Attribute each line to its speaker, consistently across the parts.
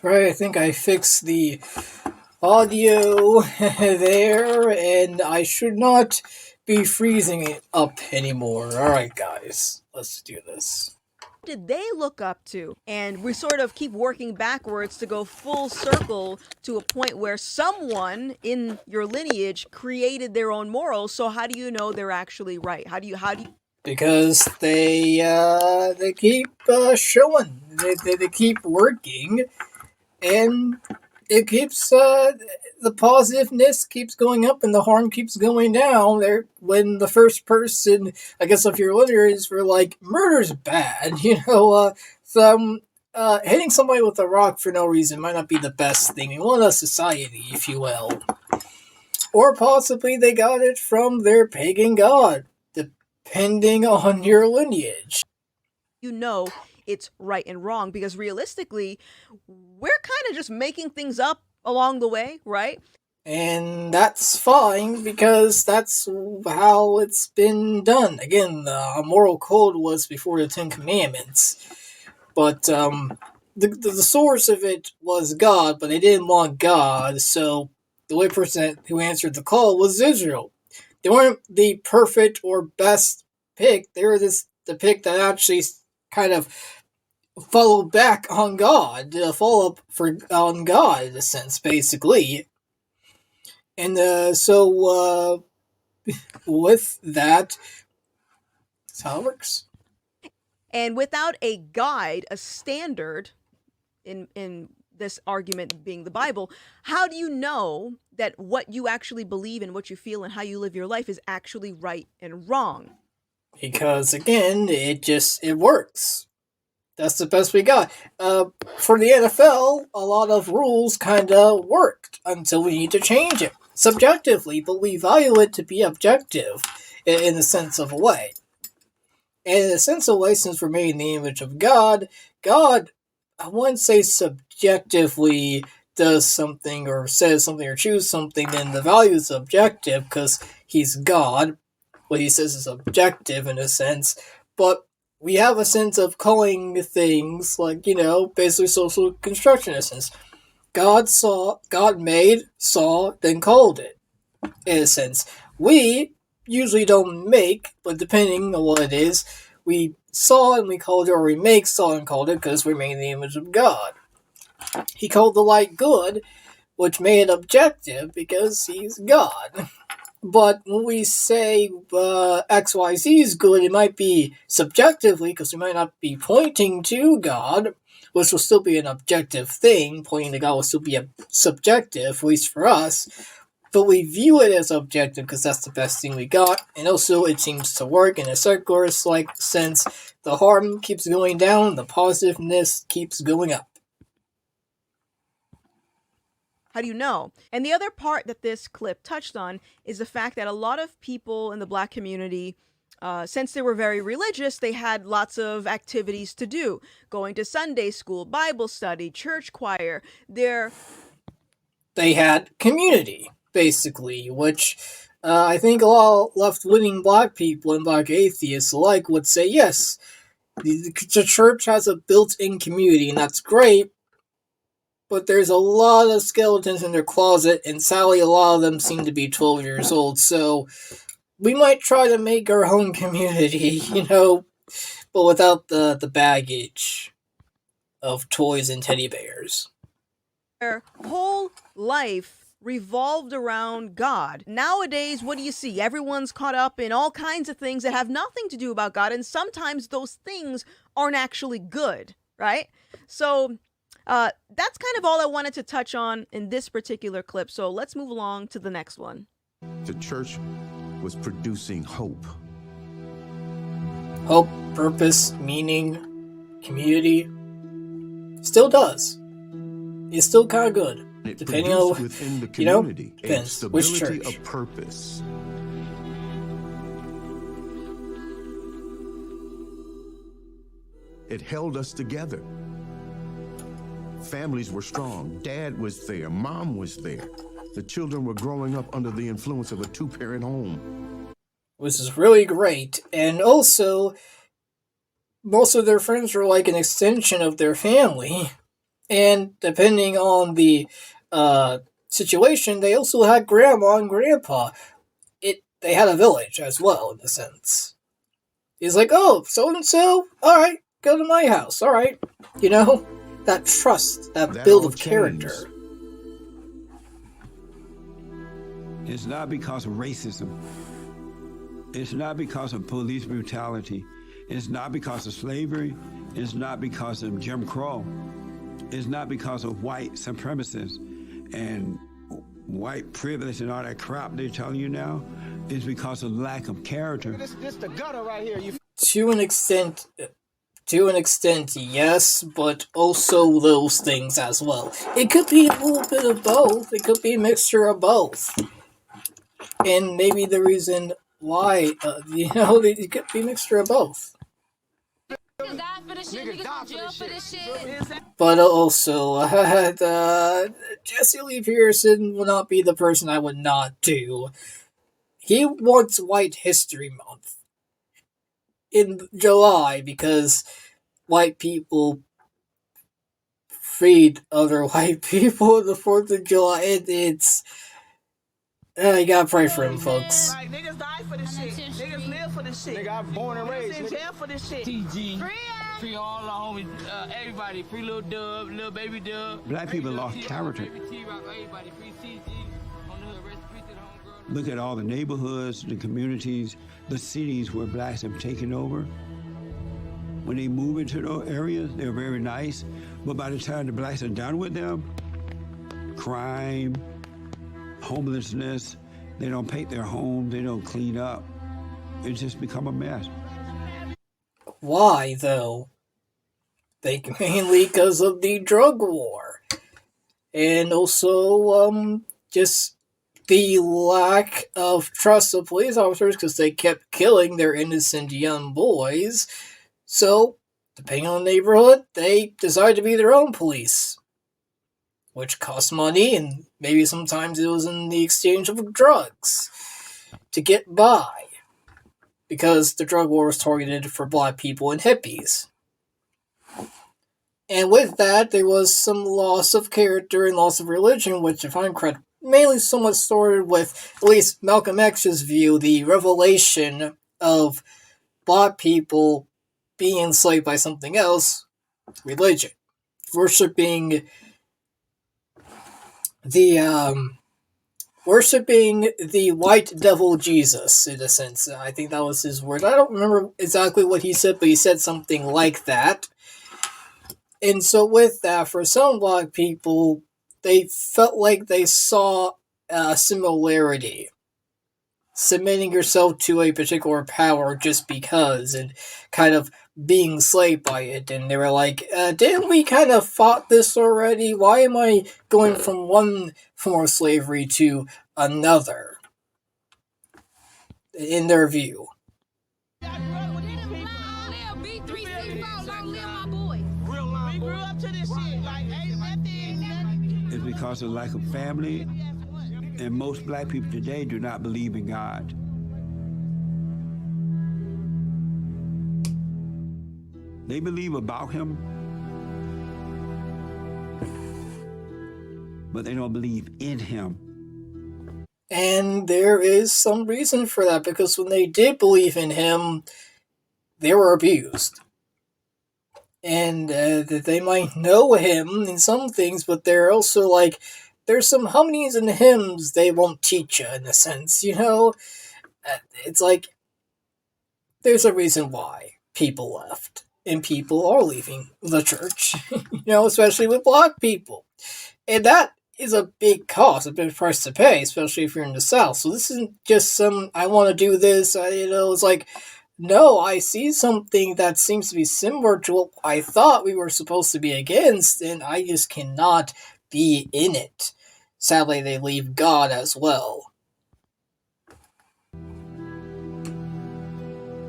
Speaker 1: Right, I think I fixed the audio there, and I should not be freezing it up anymore. Alright, guys, let's do this.
Speaker 2: Did they look up to? And we sort of keep working backwards to go full circle to a point where someone in your lineage created their own morals. So how do you know they're actually right? How do you
Speaker 1: Because they keep showing, they keep working, and it keeps the positiveness keeps going up and the harm keeps going down. There, when the first person, I guess, of your lineage were like, murder's bad, some hitting somebody with a rock for no reason might not be the best thing. We want a society, if you will, or possibly they got it from their pagan god, depending on your lineage.
Speaker 2: you know it's right and wrong? Because realistically, we're kind of just making things up along the way, right?
Speaker 1: And that's fine because that's how it's been done. Again, the moral code was before the Ten Commandments, but the source of it was God, but they didn't want God, so the only person who answered the call was Israel. They weren't the perfect or best pick. They were the pick that actually kind of followed back on God, follow up for on God in a sense, basically. And with that, that's how it works.
Speaker 2: And without a guide, a standard, in this argument being the Bible, how do you know that what you actually believe and what you feel and how you live your life is actually right and wrong?
Speaker 1: Because again, it works. That's the best we got. For the NFL, a lot of rules kind of worked until we need to change it subjectively, but we value it to be objective in a sense of a way. And in a sense of a way, since we're made in the image of God, God, I wouldn't say subjectively does something or says something or chooses something, then the value is objective because he's God. What he says is objective in a sense, but we have a sense of calling things like, basically social construction in a sense. God made, saw, then called it, in a sense. We usually don't make, but depending on what it is, we saw and we called it, or we make, saw, and called it because we're made in the image of God. He called the light good, which made it objective because he's God. But when we say XYZ is good, it might be subjectively because we might not be pointing to God, which will still be an objective thing. Pointing to God will still be a subjective, at least for us. But we view it as objective because that's the best thing we got. And also, it seems to work in a circular-like sense. The harm keeps going down, the positiveness keeps going up.
Speaker 2: How do you know? And the other part that this clip touched on is the fact that a lot of people in the black community, since they were very religious, they had lots of activities to do. Going to Sunday school, Bible study, church choir.
Speaker 1: They had community, basically, which I think a lot of left-leaning black people and black atheists alike would say, yes, the church has a built-in community, and that's great, but there's a lot of skeletons in their closet, and sadly a lot of them seem to be 12 years old, so we might try to make our own community, but without the baggage of toys and teddy bears.
Speaker 2: Their whole life revolved around God. Nowadays, what do you see? Everyone's caught up in all kinds of things that have nothing to do about God, and sometimes those things aren't actually good, right? So that's kind of all I wanted to touch on in this particular clip. So let's move along to the next one.
Speaker 3: The church was producing hope.
Speaker 1: Hope, purpose, meaning, community. Still does. It's still kind of good.
Speaker 3: It
Speaker 1: Depending
Speaker 3: produced
Speaker 1: on,
Speaker 3: within the community a
Speaker 1: depends which
Speaker 3: stability
Speaker 1: church.
Speaker 3: of purpose. It held us together. Families were strong. Dad was there. Mom was there. The children were growing up under the influence of a two-parent home.
Speaker 1: Which is really great. And also, most of their friends were like an extension of their family. And depending on the situation, they also had grandma and grandpa. They had a village as well, in a sense. He's like, oh, so and so, all right, go to my house, all right. You know, that trust, that build
Speaker 3: all
Speaker 1: of character.
Speaker 3: changed.
Speaker 4: It's not because of racism. It's not because of police brutality. It's not because of slavery. It's not because of Jim Crow. It's not because of white supremacists and white privilege and all that crap they're telling you now. It's because of lack of character.
Speaker 5: This the gutter right here.
Speaker 1: To an extent, yes, but also those things as well. It could be a little bit of both. It could be a mixture of both. And maybe the reason why, it could be a mixture of both. But also, Jesse Lee Pearson would not be the person I would not do. He wants White History Month in July because white people freed other white people on the 4th of July. It's you gotta pray for him, folks.
Speaker 5: Like, niggas die for this shit. Niggas live for this shit. Nigga, I'm born and raised in jail for this shit.
Speaker 6: TG. Free all our homies, everybody. Free Lil Dub, Lil Baby Dub.
Speaker 4: Black people lost character.
Speaker 6: Everybody. Free CG. On the hood, rest in peace to the homegirl.
Speaker 4: Look at all the neighborhoods, the communities, the cities where blacks have taken over. When they move into those areas, they're very nice. But by the time the blacks are done with them, crime, homelessness, they don't paint their homes, they don't clean up. It's just become a mess.
Speaker 1: Why, though? Mainly because of the drug war. And also, just the lack of trust of police officers because they kept killing their innocent young boys. So, depending on the neighborhood, they decided to be their own police. Which cost money, and maybe sometimes it was in the exchange of drugs to get by. Because the drug war was targeted for black people and hippies. And with that, there was some loss of character and loss of religion, which, if I'm correct, mainly somewhat started with, at least Malcolm X's view, the revelation of black people being enslaved by something else, religion. Worshipping the white devil Jesus, in a sense. I think that was his word. I don't remember exactly what he said, but he said something like that. And so with that, for some black people, they felt like they saw a similarity. Submitting yourself to a particular power just because, and kind of being enslaved by it. And they were like, didn't we kind of fought this already? Why am I going from one form of slavery to another? In their view.
Speaker 4: It's because of lack of family, and most black people today do not believe in God. They believe about him, but they don't believe in him.
Speaker 1: And there is some reason for that, because when they did believe in him, they were abused. And that they might know him in some things, but they're also like, there's some homilies and hymns they won't teach you, in a sense, you know? It's like, there's a reason why people left. And people are leaving the church, you know, especially with black people. And that is a big cost, a big price to pay, especially if you're in the South. So this isn't just some, I want to do this, it's like, no, I see something that seems to be similar to what I thought we were supposed to be against, and I just cannot be in it. Sadly, they leave God as well.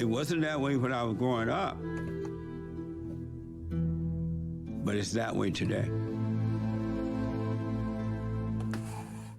Speaker 4: It wasn't that way when I was growing up, but it's that way today.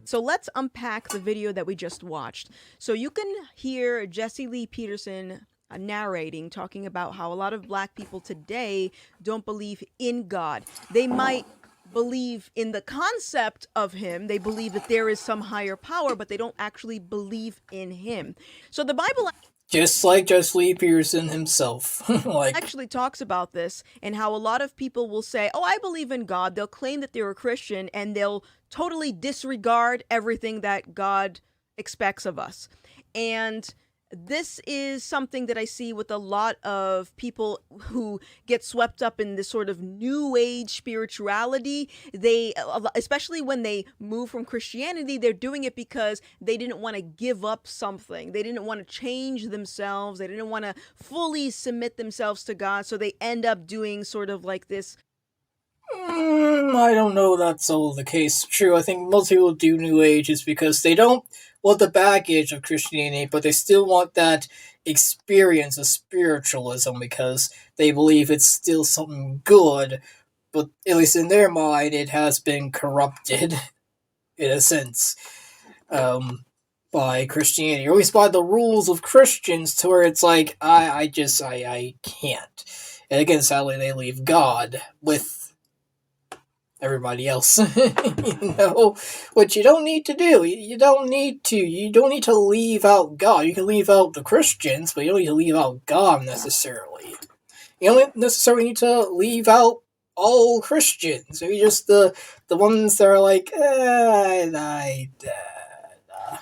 Speaker 2: So let's unpack the video that we just watched. So you can hear Jesse Lee Peterson narrating, talking about how a lot of black people today don't believe in God. They might believe in the concept of him. They believe that there is some higher power, but they don't actually believe in him. So the Bible
Speaker 1: Just like Judge Lee Pearson himself. Like,
Speaker 2: actually talks about this and how a lot of people will say, oh, I believe in God. They'll claim that they're a Christian and they'll totally disregard everything that God expects of us. And this is something that I see with a lot of people who get swept up in this sort of new age spirituality. They, especially when they move from Christianity, they're doing it because they didn't want to give up something. They didn't want to change themselves. They didn't want to fully submit themselves to God. So they end up doing sort of like this.
Speaker 1: I don't know that's all the case. True, I think most people do New Age is because they don't want the baggage of Christianity, but they still want that experience of spiritualism because they believe it's still something good, but at least in their mind, it has been corrupted, in a sense, by Christianity, or at least by the rules of Christians, to where it's like, I can't. And again, sadly, they leave God with everybody else. Which you don't need to do. You don't need to leave out God. You can leave out the Christians, but you don't need to leave out God necessarily. You don't necessarily need to leave out all Christians. Maybe just the ones that are like,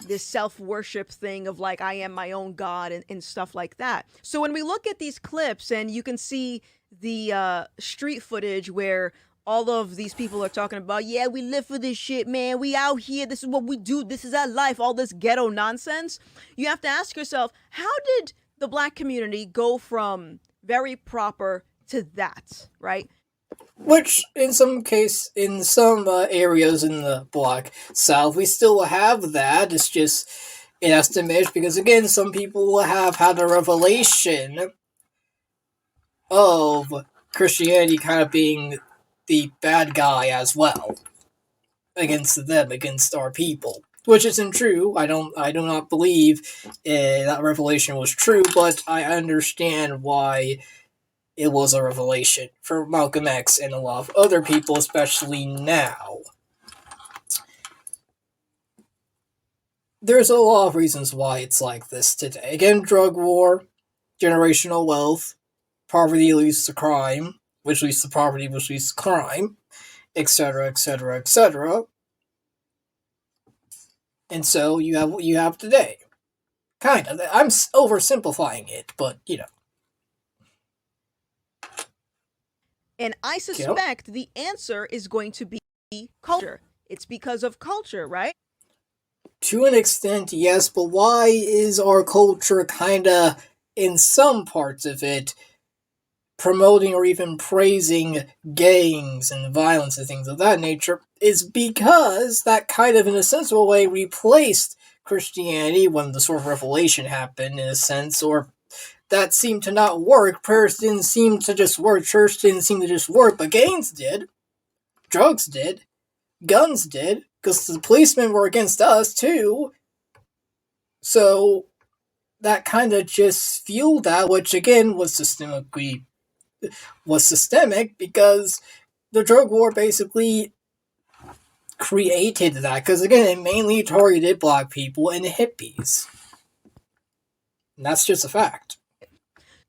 Speaker 2: this self-worship thing of like, I am my own God and stuff like that. So when we look at these clips and you can see the street footage where all of these people are talking about, yeah, we live for this shit, man. We out here. This is what we do. This is our life. All this ghetto nonsense. You have to ask yourself, how did the Black community go from very proper to that, right?
Speaker 1: Which, in some areas in the Black South, we still have that. It's just, it has diminished because, again, some people have had a revelation of Christianity kind of being the bad guy as well, against them, against our people, which isn't true. I do not believe that revelation was true, but I understand why it was a revelation for Malcolm X and a lot of other people, especially now. There's a lot of reasons why it's like this today. Again, drug war, generational wealth, poverty leads to crime, which leads to poverty, which leads to crime, etc., etc., etc. And so you have what you have today. Kind of. I'm oversimplifying it, but,
Speaker 2: And I suspect the answer is going to be culture. It's because of culture, right?
Speaker 1: To an extent, yes, but why is our culture kinda, in some parts of it, promoting or even praising gangs and violence and things of that nature, is because that kind of, in a sensible way, replaced Christianity when the sort of revelation happened, in a sense, or that seemed to not work. Prayers didn't seem to just work, church didn't seem to just work, but gangs did, drugs did, guns did, because the policemen were against us too. So that kind of just fueled that, which again was systemic because the drug war basically created that, because again it mainly targeted Black people and hippies. And that's just a fact.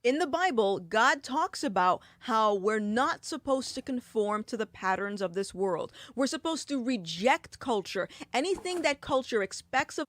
Speaker 2: In the Bible, God talks about how we're not supposed to conform to the patterns of this world. We're supposed to reject culture. Anything that culture expects of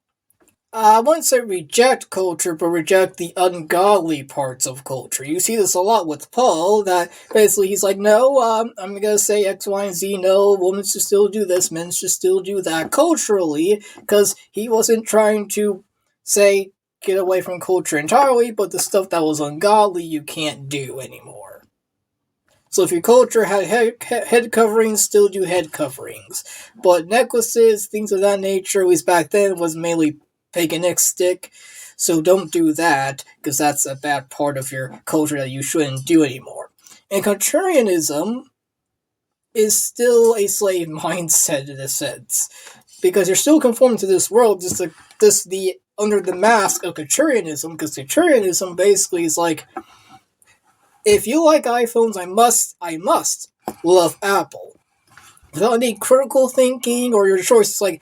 Speaker 1: I wouldn't say reject culture, but reject the ungodly parts of culture. You see this a lot with Paul, that basically he's like, no, I'm gonna say X, Y, and Z, no, women should still do this, men should still do that, culturally, because he wasn't trying to say, get away from culture entirely, but the stuff that was ungodly you can't do anymore. So if your culture had head coverings, still do head coverings. But necklaces, things of that nature, at least back then, was mainly paganistic, so don't do that, because that's a bad part of your culture that you shouldn't do anymore. And contrarianism is still a slave mindset in a sense, because you're still conforming to this world, just the under the mask of contrarianism, because contrarianism basically is like, if you like iPhones, I must love Apple. without any critical thinking or your choice. It's like,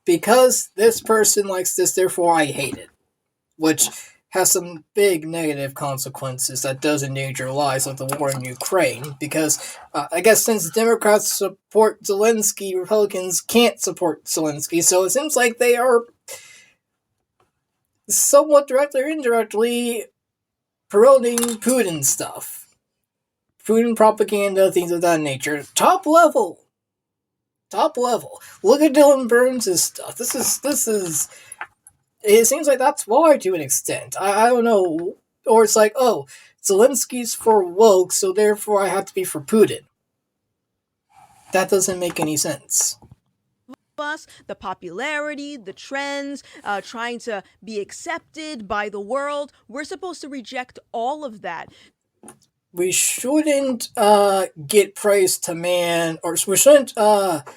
Speaker 1: because this person likes this, therefore I hate it. Which has some big negative consequences that does endanger lives, like the war in Ukraine. Because I guess since Democrats support Zelensky, Republicans can't support Zelensky, so it seems like they are somewhat directly or indirectly promoting Putin stuff. Putin propaganda, things of that nature. Top level. Look at Dylan Burns' stuff. This is. It seems like that's why, to an extent. I don't know. Or it's like, oh, Zelensky's for woke, so therefore I have to be for Putin. That doesn't make any sense.
Speaker 2: Us, the popularity, the trends, trying to be accepted by the world. We're supposed to reject all of that.
Speaker 1: We shouldn't get praise to man, or we shouldn't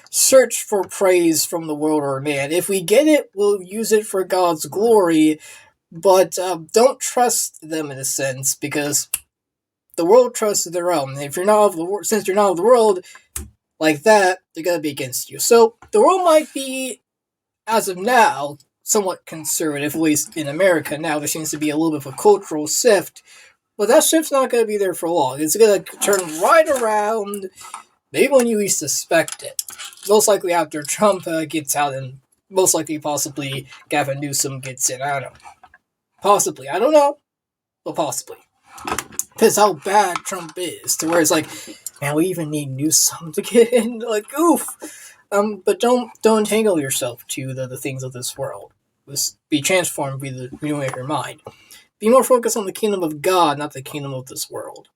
Speaker 1: search for praise from the world or man. If we get it, we'll use it for God's glory, but don't trust them in a sense, because the world trusts their own. If you're not of the world, since you're not of the world like that, they're gonna be against you. So the world might be, as of now, somewhat conservative, at least in America now. There seems to be a little bit of a cultural shift. But that shift's not going to be there for long. It's going to turn right around, maybe when you least suspect it. Most likely after Trump gets out, and most likely possibly Gavin Newsom gets in. I don't know. Possibly. I don't know. But possibly. Because how bad Trump is, to where it's like, man, we even need Newsom to get in. Like, oof. But don't entangle yourself to the things of this world. Just be transformed, be the renewing of your mind. Be more focused on the kingdom of God, not the kingdom of this world.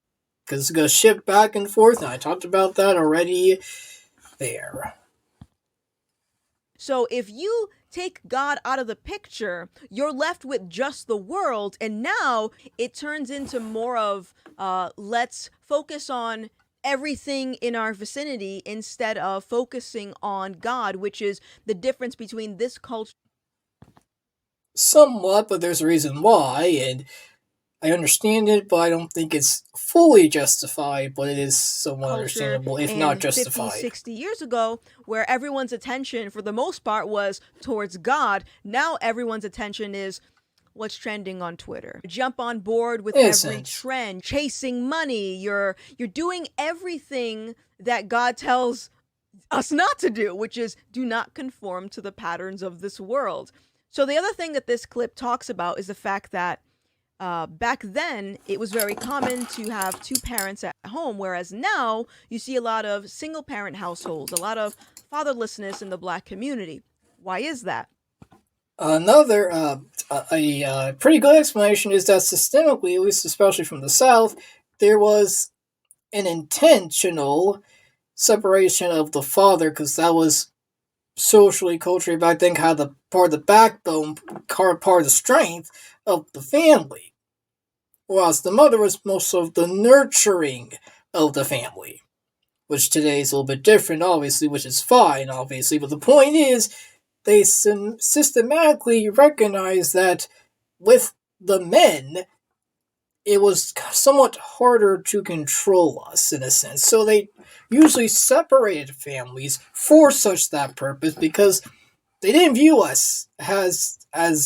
Speaker 1: Because it's going to shift back and forth, and I talked about that already there.
Speaker 2: So if you take God out of the picture, you're left with just the world, and now it turns into more of let's focus on everything in our vicinity instead of focusing on God, which is the difference between this culture.
Speaker 1: Somewhat, but there's a reason why, and I understand it, but I don't think it's fully justified, but it is somewhat understandable, if not justified.
Speaker 2: 50, 60 years ago, where everyone's attention, for the most part, was towards God, now everyone's attention is what's trending on Twitter. Jump on board with every trend, chasing money. You're doing everything that God tells us not to do, which is do not conform to the patterns of this world. So the other thing that this clip talks about is the fact that back then it was very common to have two parents at home, whereas now you see a lot of single parent households, a lot of fatherlessness in the Black community. Why is that?
Speaker 1: Another a pretty good explanation is that systemically, at least especially from the South, there was an intentional separation of the father, because that was socially, culturally back then kind of the part of the backbone, part of the strength of the family. Whereas the mother was most of the nurturing of the family. Which today is a little bit different, obviously, which is fine, obviously. But the point is, they systematically recognize that with the men, it was somewhat harder to control us, in a sense. So they usually separated families for such that purpose, because they didn't view us as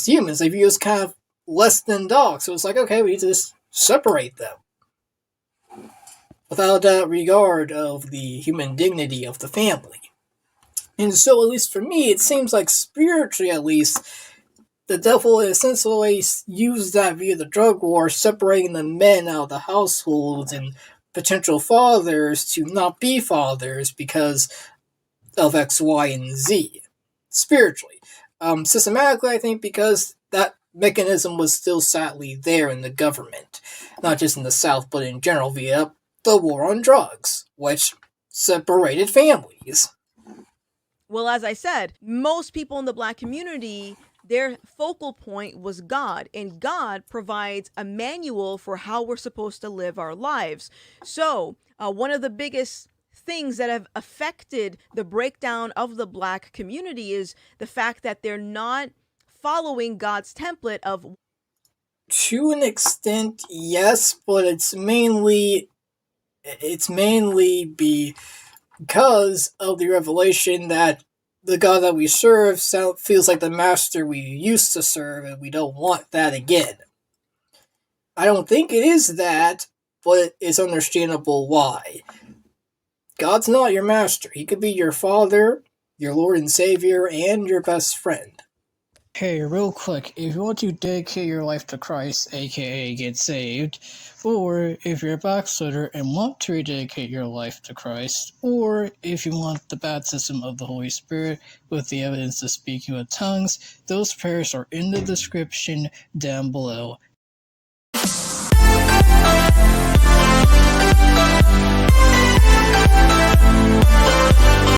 Speaker 1: humans. They view us kind of less than dogs. So it's like, okay, we need to just separate them. Without that regard of the human dignity of the family. And so, at least for me, it seems like spiritually, at least, the devil essentially used that via the drug war, separating the men out of the households and potential fathers to not be fathers because of X, Y, and Z. Spiritually. Systematically, I think, because that mechanism was still sadly there in the government. Not just in the South, but in general via the war on drugs, which separated families.
Speaker 2: Well, as I said, most people in the Black community, their focal point was God, and God provides a manual for how we're supposed to live our lives. So, one of the biggest things that have affected the breakdown of the Black community is the fact that they're not following God's template of...
Speaker 1: To an extent, yes, but it's mainly because of the revelation that the God that we serve feels like the master we used to serve, and we don't want that again. I don't think it is that, but it's understandable why. God's not your master. He could be your father, your Lord and Savior, and your best friend.
Speaker 7: Hey, real quick, if you want to dedicate your life to Christ, aka get saved, or if you're a backslider and want to rededicate your life to Christ, or if you want the baptism of the Holy Spirit with the evidence of speaking with tongues, those prayers are in the description down below.